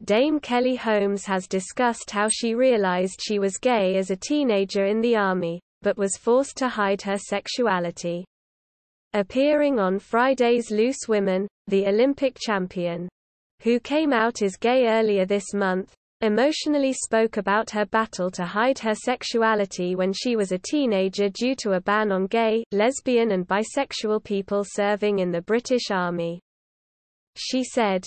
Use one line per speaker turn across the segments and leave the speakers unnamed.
Dame Kelly Holmes has discussed how she realized she was gay as a teenager in the army, but was forced to hide her sexuality. Appearing on Friday's Loose Women, the Olympic champion, who came out as gay earlier this month, emotionally spoke about her battle to hide her sexuality when she was a teenager due to a ban on gay, lesbian and bisexual people serving in the British Army. She said,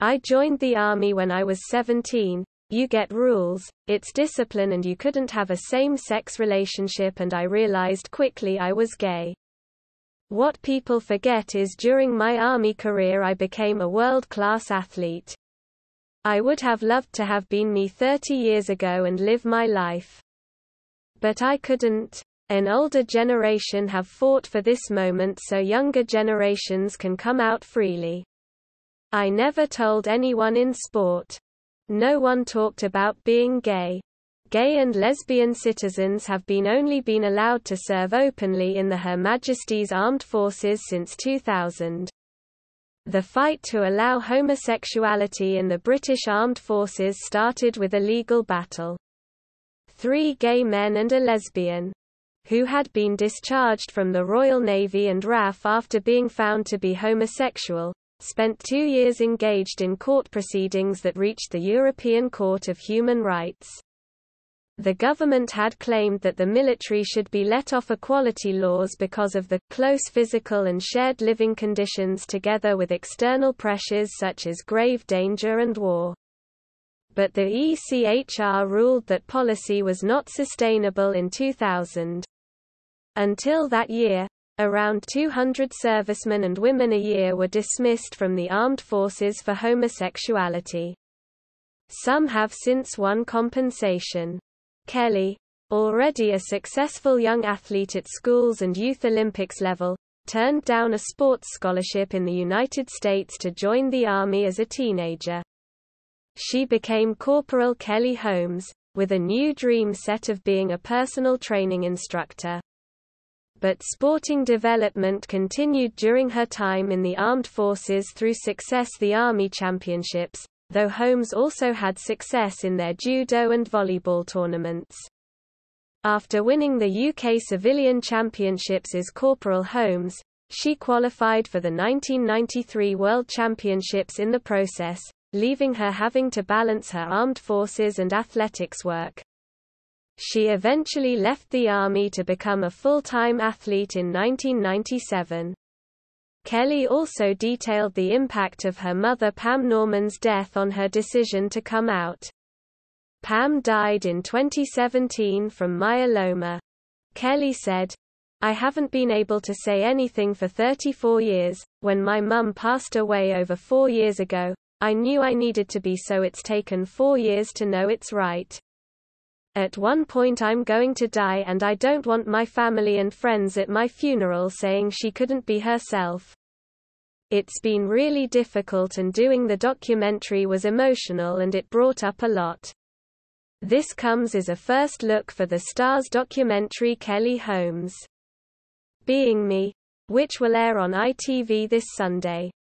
"I joined the army when I was 17. You get rules, it's discipline, and you couldn't have a same-sex relationship, and I realized quickly I was gay. What people forget is during my army career I became a world-class athlete. I would have loved to have been me 30 years ago and live my life. But I couldn't. An older generation have fought for this moment so younger generations can come out freely. I never told anyone in sport. No one talked about being gay. Gay and lesbian citizens have only been allowed to serve openly in the Her Majesty's Armed Forces since 2000. The fight to allow homosexuality in the British Armed Forces started with a legal battle. 3 gay men and a lesbian, who had been discharged from the Royal Navy and RAF after being found to be homosexual, spent 2 years engaged in court proceedings that reached the European Court of Human Rights. The government had claimed that the military should be let off equality laws because of the close physical and shared living conditions together with external pressures such as grave danger and war. But the ECHR ruled that policy was not sustainable in 2000. Until that year, around 200 servicemen and women a year were dismissed from the armed forces for homosexuality. Some have since won compensation. Kelly, already a successful young athlete at schools and youth Olympics level, turned down a sports scholarship in the United States to join the Army as a teenager. She became Corporal Kelly Holmes, with a new dream set of being a personal training instructor. But sporting development continued during her time in the armed forces through Success the Army Championships, though Holmes also had success in their judo and volleyball tournaments. After winning the UK Civilian Championships as Corporal Holmes, she qualified for the 1993 World Championships in the process, leaving her having to balance her armed forces and athletics work. She eventually left the Army to become a full-time athlete in 1997. Kelly also detailed the impact of her mother Pam Norman's death on her decision to come out. Pam died in 2017 from myeloma. Kelly said, "I haven't been able to say anything for 34 years. When my mum passed away over 4 years ago, I knew I needed to be, so it's taken 4 years to know it's right. At one point I'm going to die, and I don't want my family and friends at my funeral saying she couldn't be herself. It's been really difficult, and doing the documentary was emotional and it brought up a lot. This comes as a first look for the Star's documentary Kelly Holmes, Being Me, which will air on ITV this Sunday.